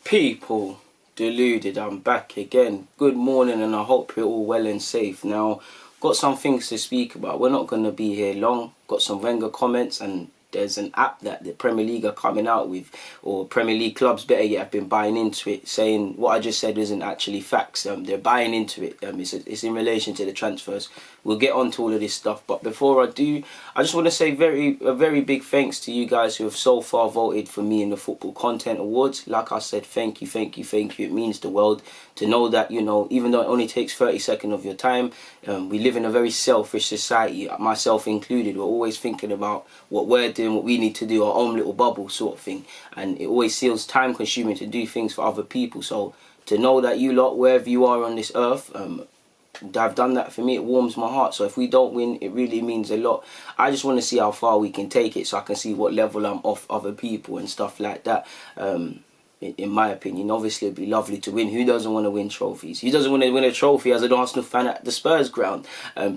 People, Deluded, I'm back again. Good morning, and I hope you're all well and safe. Now, got some things to speak about. We're not going to be here long. Got some Wenger comments, and there's an app that the Premier League are coming out with, or Premier League clubs, better yet, have been buying into it, saying what I just said isn't actually facts. They're buying into it. It's in relation to the transfers. We'll get on to all of this stuff, but before I do, I just want to say a very big thanks to you guys who have so far voted for me in the Football Content Awards. Like I said, thank you. It means the world to know that, you know, even though it only takes 30 seconds of your time, we live in a very selfish society, myself included. We're always thinking about what we're doing, what we need to do, our own little bubble sort of thing, and it always feels time consuming to do things for other people. So to know that you lot, wherever you are on this earth, have done that for me, it warms my heart. So if we don't win, it really means a lot. I just want to see how far we can take it, so I can see what level I'm off other people and stuff like that. In my opinion, obviously it'd be lovely to win. Who doesn't want to win trophies? Who doesn't want to win a trophy as an Arsenal fan at the Spurs ground?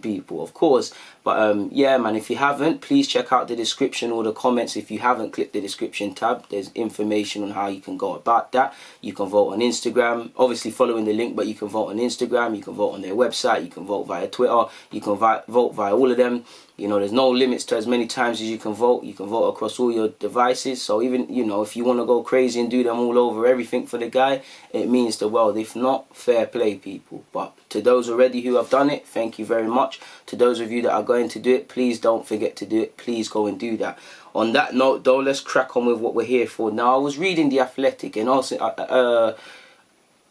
People, of course. But yeah, man, if you haven't, please check out the description or the comments. If you haven't clicked the description tab, there's information on how you can go about that. You can vote on Instagram, obviously following the link, but you can vote on Instagram, you can vote on their website, you can vote via Twitter, you can vote via all of them. You know, there's no limits to as many times as you can vote. You can vote across all your devices. So even, you know, if you want to go crazy and do them all over everything for the guy, it means the world. If not, fair play, people. But to those already who have done it, thank you very much. To those of you that are going to do it, please don't forget to do it. Please go and do that. On that note, though, let's crack on with what we're here for. Now, I was reading The Athletic, and also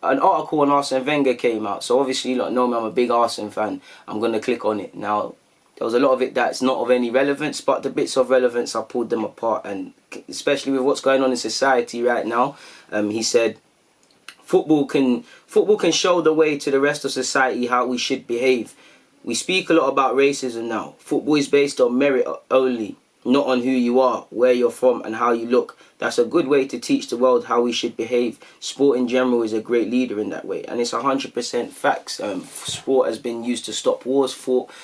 an article on Arsene Wenger came out. So obviously, you lot know me, I'm a big Arsene fan. I'm going to click on it. Now, there was a lot of it that's not of any relevance, but the bits of relevance, I pulled them apart. And especially with what's going on in society right now, he said, football can show the way to the rest of society how we should behave. We speak a lot about racism now. Football is based on merit only, not on who you are, where you're from, and how you look. That's a good way to teach the world how we should behave. Sport in general is a great leader in that way, and it's 100% facts. Sport has been used to stop wars.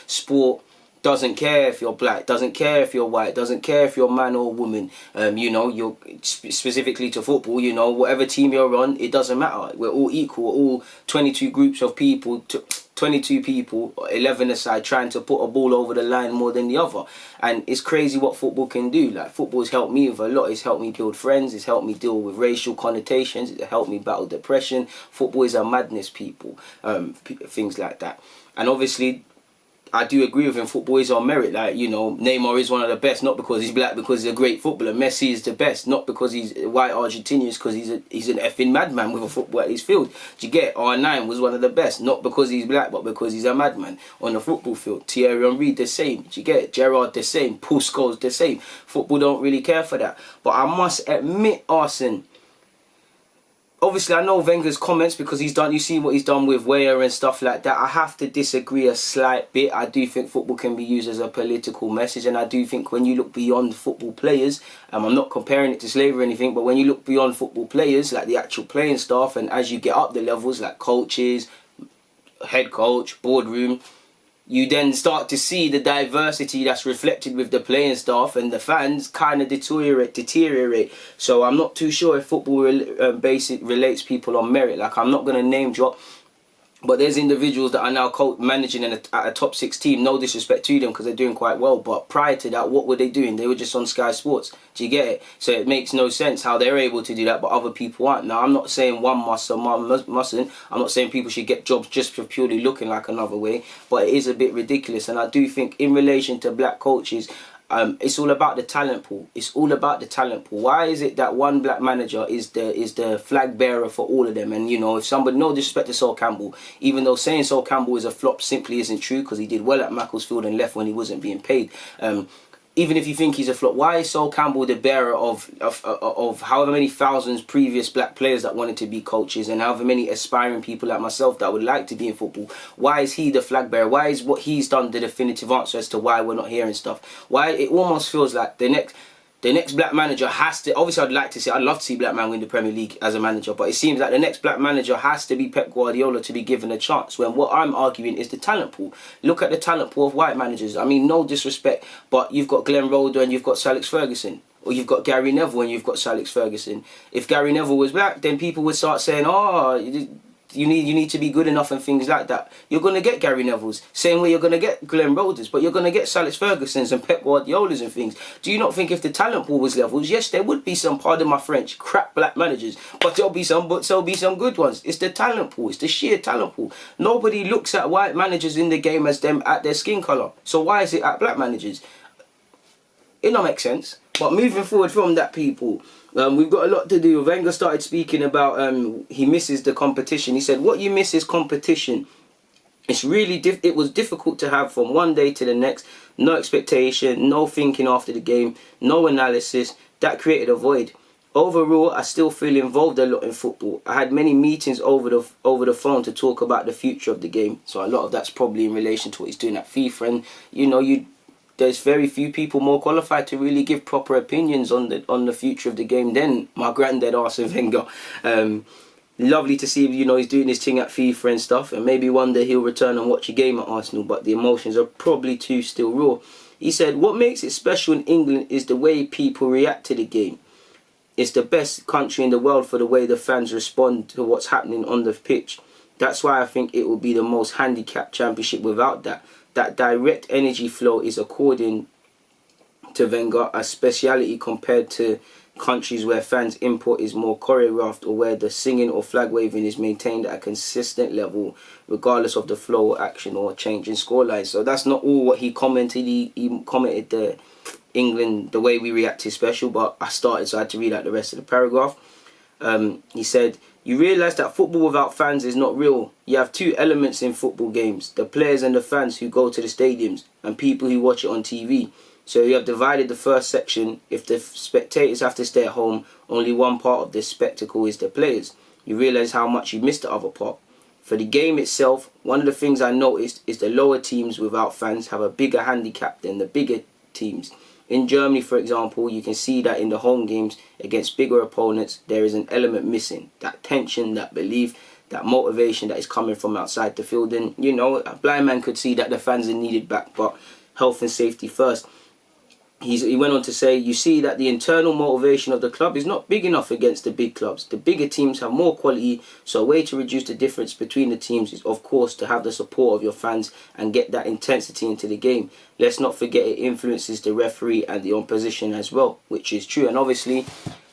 Sport doesn't care if you're black, doesn't care if you're white, doesn't care if you're man or woman. You know, you're specifically to football, you know, whatever team you're on, it doesn't matter. We're all equal. We're all 22 groups of people, 22 people, 11 aside, trying to put a ball over the line more than the other. And it's crazy what football can do. Like, football's helped me with a lot. It's helped me build friends. It's helped me deal with racial connotations. It's helped me battle depression. Football is a madness, people. Things like that. And obviously, I do agree with him. Football is on merit. Like, you know, Neymar is one of the best, not because he's black, because he's a great footballer. Messi is the best, not because he's white Argentinian, because he's an effing madman with a football at his field. Do you get? R9 was one of the best, not because he's black, but because he's a madman on the football field. Thierry Henry the same. Do you get? Gerrard the same. Paul Scholes the same. Football don't really care for that. But I must admit, Arsene, obviously, I know Wenger's comments because he's done. You see what he's done with Wenger and stuff like that. I have to disagree a slight bit. I do think football can be used as a political message, and I do think when you look beyond football players, I'm not comparing it to slavery or anything, but when you look beyond football players, like the actual playing staff, and as you get up the levels, like coaches, head coach, boardroom, you then start to see the diversity that's reflected with the playing staff, and the fans kind of deteriorate. So I'm not too sure if football relates people on merit. Like, I'm not going to name drop, but there's individuals that are now managing at a top 6 team. No disrespect to them, because they're doing quite well. But prior to that, what were they doing? They were just on Sky Sports. Do you get it? So it makes no sense how they're able to do that, but other people aren't. Now, I'm not saying one must or one mustn't. I'm not saying people should get jobs just for purely looking like another way. But it is a bit ridiculous. And I do think in relation to black coaches, it's all about the talent pool. It's all about the talent pool. Why is it that one black manager is the flag bearer for all of them? And, you know, if somebody, no disrespect to Sol Campbell, even though saying Sol Campbell is a flop simply isn't true, because he did well at Macclesfield and left when he wasn't being paid. Even if you think he's a flop, why is Sol Campbell the bearer of however many thousands previous black players that wanted to be coaches, and however many aspiring people like myself that would like to be in football? Why is he the flag bearer? Why is what he's done the definitive answer as to why we're not hearing stuff? Why it almost feels like the next black manager has to, obviously I'd love to see black man win the Premier League as a manager, but it seems like the next black manager has to be Pep Guardiola to be given a chance, when what I'm arguing is the talent pool. Look at the talent pool of white managers. I mean, no disrespect, but you've got Glenn Roeder and you've got Sir Alex Ferguson. Or you've got Gary Neville and you've got Sir Alex Ferguson. If Gary Neville was back, then people would start saying, oh, you need to be good enough and things like that. You're going to get Gary Neville's. Same way you're going to get Glenn Roders, but you're going to get Sir Alex Ferguson's and Pep Guardiola's and things. Do you not think if the talent pool was levels, yes, there would be some, pardon my French, crap black managers, but there'll be some good ones. It's the talent pool. It's the sheer talent pool. Nobody looks at white managers in the game as them at their skin colour. So why is it at black managers? It don't make sense. But moving forward from that, people, we've got a lot to do. Wenger started speaking about he misses the competition. He said, what you miss is competition. It's really it was difficult to have from one day to the next. No expectation, no thinking after the game, no analysis. That created a void. Overall, I still feel involved a lot in football. I had many meetings over the phone to talk about the future of the game. So a lot of that's probably in relation to what he's doing at FIFA. And you know, there's very few people more qualified to really give proper opinions on the future of the game than my granddad Arsene Wenger. Lovely to see, you know, he's doing his thing at FIFA and stuff, and maybe one day he'll return and watch a game at Arsenal, but the emotions are probably too still raw. He said, what makes it special in England is the way people react to the game. It's the best country in the world for the way the fans respond to what's happening on the pitch. That's why I think it will be the most handicapped championship without that. That direct energy flow is, according to Wenger, a speciality compared to countries where fans' input is more choreographed, or where the singing or flag waving is maintained at a consistent level regardless of the flow or action or change in scorelines. So that's not all what he commented. He commented the England, the way we react is special, but I started, so I had to read out the rest of the paragraph. He said, you realise that football without fans is not real. You have two elements in football games, the players and the fans who go to the stadiums, and people who watch it on TV. So you have divided the first section. If the spectators have to stay at home, only one part of this spectacle is the players. You realise how much you missed the other part. For the game itself, one of the things I noticed is the lower teams without fans have a bigger handicap than the bigger teams. In Germany, for example, you can see that in the home games against bigger opponents, there is an element missing. That tension, that belief, that motivation that is coming from outside the field. And, you know, a blind man could see that the fans are needed back, but health and safety first. He went on to say, you see that the internal motivation of the club is not big enough against the big clubs. The bigger teams have more quality, so a way to reduce the difference between the teams is, of course, to have the support of your fans and get that intensity into the game. Let's not forget it influences the referee and the opposition as well, which is true. And obviously,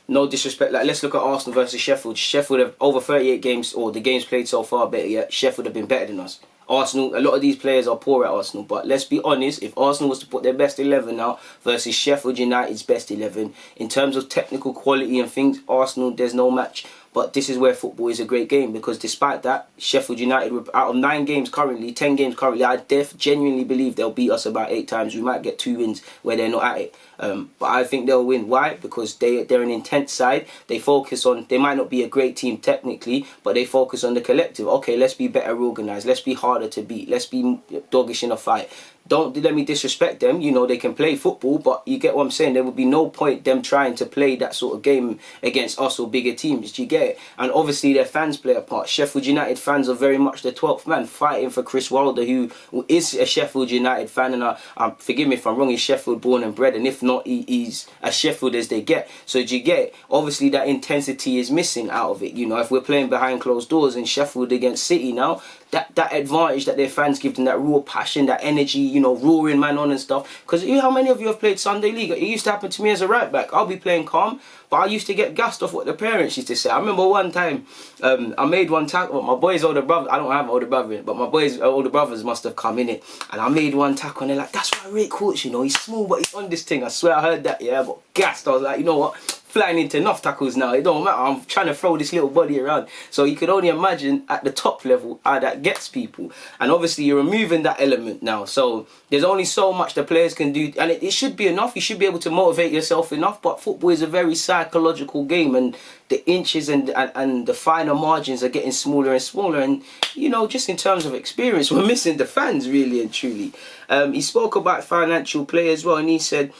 no disrespect, like let's look at Arsenal versus Sheffield. Sheffield have over 38 games, or the games played so far, better yet, Sheffield have been better than us. Arsenal, a lot of these players are poor at Arsenal, but let's be honest, if Arsenal was to put their best 11 out versus Sheffield United's best 11, in terms of technical quality and things, Arsenal, there's no match. But this is where football is a great game, because despite that, Sheffield United, out of 9 games currently, 10 games currently, I genuinely believe they'll beat us about 8 times. We might get 2 wins where they're not at it. But I think they'll win. Why? Because they're an intense side. They focus on, they might not be a great team technically, but they focus on the collective. Okay, let's be better organised. Let's be harder to beat. Let's be doggish in a fight. Don't let me disrespect them. You know, they can play football, but you get what I'm saying. There would be no point them trying to play that sort of game against us or bigger teams. Do you get it? And obviously their fans play a part. Sheffield United fans are very much the 12th man, fighting for Chris Wilder, who is a Sheffield United fan. And forgive me if I'm wrong, he's Sheffield born and bred. And if not, he's as Sheffield as they get. So do you get it? Obviously that intensity is missing out of it. You know, if we're playing behind closed doors in Sheffield against City now, that advantage that their fans give them, that raw passion, that energy, you know, roaring man on and stuff. Because how many of you have played Sunday League? It used to happen to me as a right back. I'll be playing calm, but I used to get gassed off what the parents used to say. I remember one time, I made one tackle. My boys' older brother, I don't have an older brother, but my boys' older brothers must have come in it. And I made one tackle, and they're like, that's why I rate coach, you know, he's small, but he's on this thing. I swear I heard that, yeah, I got gassed. I was like, you know what? Flying into enough tackles now, it don't matter, I'm trying to throw this little body around. So you could only imagine at the top level how that gets people. And obviously you're removing that element now, so there's only so much the players can do, and it should be enough. You should be able to motivate yourself enough, but football is a very psychological game, and the inches and the finer margins are getting smaller and smaller. And you know, just in terms of experience, we're missing the fans really and truly. He spoke about financial play as well, and he said,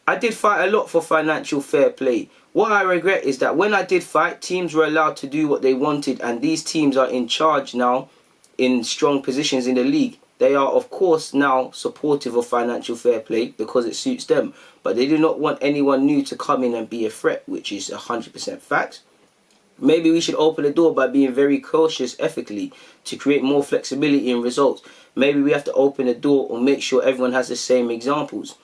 I did fight a lot for financial fair play. What I regret is that when I did fight, teams were allowed to do what they wanted, and these teams are in charge now in strong positions in the league. They are, of course, now supportive of financial fair play because it suits them. But they do not want anyone new to come in and be a threat, which is 100% facts. Maybe we should open the door by being very cautious ethically to create more flexibility in results. Maybe we have to open the door or make sure everyone has the same examples.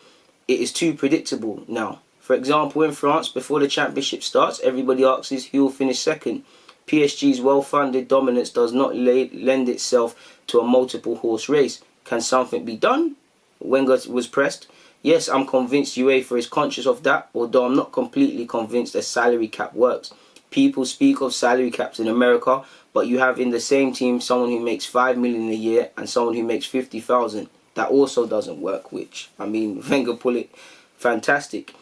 It is too predictable now. For example, in France, before the championship starts, everybody asks who will finish second. PSG's well-funded dominance does not lend itself to a multiple horse race. Can something be done? Wenger was pressed. Yes, I'm convinced UEFA is conscious of that, although I'm not completely convinced a salary cap works. People speak of salary caps in America, but you have in the same team someone who makes 5 million a year and someone who makes 50,000. That also doesn't work, which, I mean, Wenger pull it fantastic.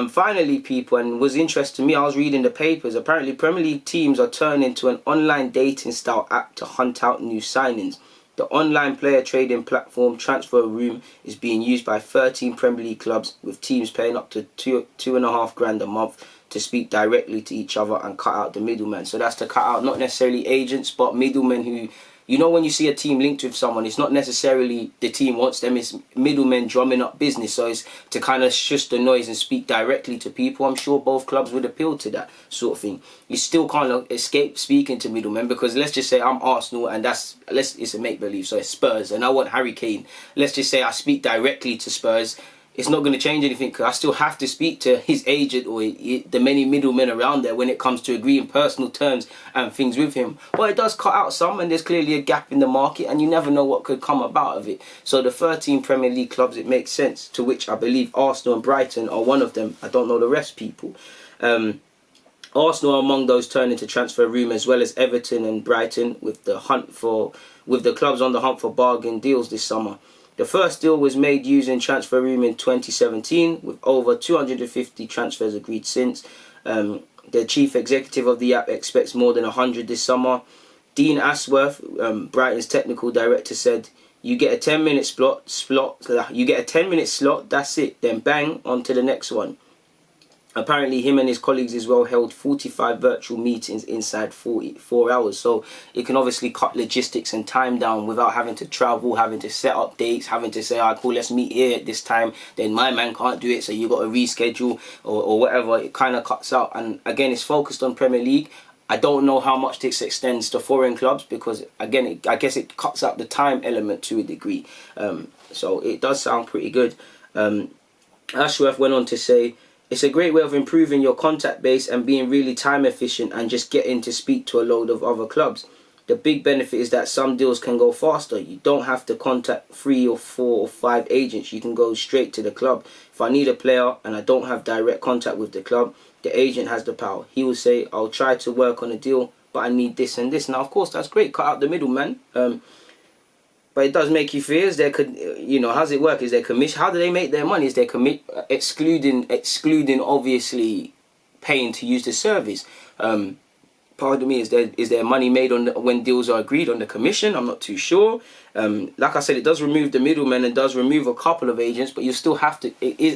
Finally, people, and was interesting to me, I was reading the papers, apparently Premier League teams are turning to an online dating style app to hunt out new signings. The online player trading platform Transfer Room is being used by 13 Premier League clubs, with teams paying up to $2.5 grand a month to speak directly to each other and cut out the middleman. So that's to cut out not necessarily agents, but middlemen who, you know, when you see a team linked with someone, it's not necessarily the team wants them, it's middlemen drumming up business. So it's to kind of shush the noise and speak directly to people. I'm sure both clubs would appeal to that sort of thing. You still can't escape speaking to middlemen, because let's just say I'm Arsenal and it's a make-believe, so it's Spurs, and I want Harry Kane. Let's just say I speak directly to Spurs. It's not going to change anything because I still have to speak to his agent or the many middlemen around there when it comes to agreeing personal terms and things with him. But it does cut out some, and there's clearly a gap in the market, and you never know what could come about of it. So the 13 Premier League clubs, it makes sense, to which I believe Arsenal and Brighton are one of them. I don't know the rest, people. Arsenal are among those turning to Transfer Room, as well as Everton and Brighton, with the clubs on the hunt for bargain deals this summer. The first deal was made using Transfer Room in 2017, with over 250 transfers agreed since. The chief executive of the app expects more than 100 this summer. Dean Ashworth, Brighton's technical director, said, "You get a 10-minute slot. You get a 10-minute slot. That's it. Then bang on to the next one." Apparently, him and his colleagues as well held 45 virtual meetings inside 44 hours. So it can obviously cut logistics and time down without having to travel, having to set up dates, having to say, "All right, cool, let's meet here at this time." Then my man can't do it, so you got to reschedule or whatever. It kind of cuts out. And again, it's focused on Premier League. I don't know how much this extends to foreign clubs because, again, I guess it cuts out the time element to a degree. So it does sound pretty good. Ashworth went on to say, "It's a great way of improving your contact base and being really time efficient and just getting to speak to a load of other clubs. The big benefit is that some deals can go faster. You don't have to contact 3 or 4 or 5 agents. You can go straight to the club. If I need a player and I don't have direct contact with the club, the agent has the power. He will say, 'I'll try to work on a deal, but I need this and this.'" Now, of course, that's great. Cut out the middleman. But it does make you fear. Is there, how does it work? Is there commission? How do they make their money? Is there excluding obviously paying to use the service? Pardon me. Is there money made on when deals are agreed on the commission? I'm not too sure. Like I said, it does remove the middleman and does remove a couple of agents, but you still have to.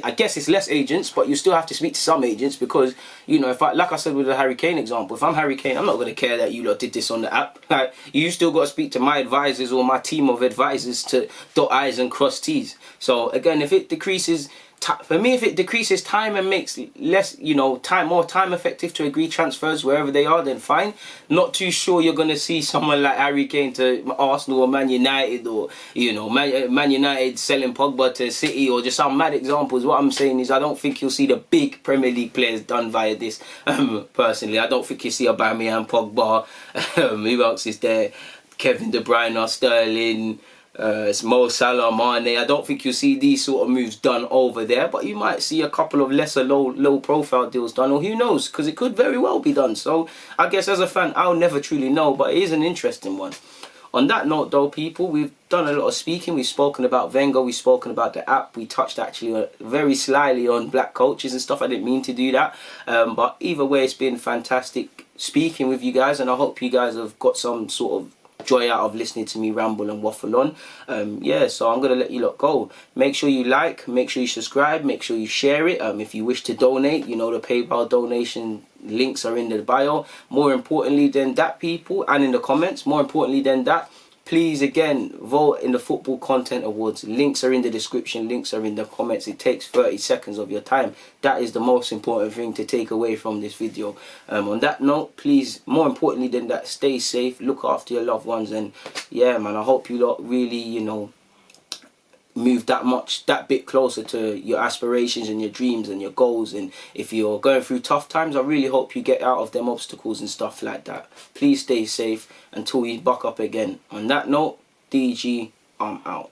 I guess it's less agents, but you still have to speak to some agents because like I said with the Harry Kane example, if I'm Harry Kane, I'm not going to care that you lot did this on the app. Like, you still got to speak to my advisors or my team of advisors to dot I's and cross T's. So again, if it decreases. For me, if it decreases time and makes less, more time effective to agree transfers wherever they are, then fine. Not too sure you're going to see someone like Harry Kane to Arsenal or Man United, or, Man United selling Pogba to City, or just some mad examples. What I'm saying is I don't think you'll see the big Premier League players done via this, personally. I don't think you'll see Aubameyang, Pogba, who else is there? Kevin De Bruyne, Sterling, it's Mo Salah, Mane. I don't think you'll see these sort of moves done over there, but you might see a couple of lesser low profile deals done, or who knows, because it could very well be done. So I guess as a fan, I'll never truly know, but it is an interesting one. On that note though, people, we've done a lot of speaking. We've spoken about Wenger, we've spoken about the app, we touched actually very slyly on black coaches and stuff. I didn't mean to do that, but either way, it's been fantastic speaking with you guys, and I hope you guys have got some sort of joy out of listening to me ramble and waffle on. So I'm going to let you lot go. Make sure you like, make sure you subscribe, make sure you share it. If you wish to donate, the PayPal donation links are in the bio. More importantly than that, people, and in the comments, more importantly than that, Please, again, vote in the Football Content Awards. Links are in the description. Links are in the comments. It takes 30 seconds of your time. That is the most important thing to take away from this video. On that note, please, more importantly than that, stay safe. Look after your loved ones. And yeah, man, I hope you lot really, you know, move that bit closer to your aspirations and your dreams and your goals. And if you're going through tough times, I really hope you get out of them obstacles and stuff like that. Please stay safe until we buck up again. On that note, DG, I'm out.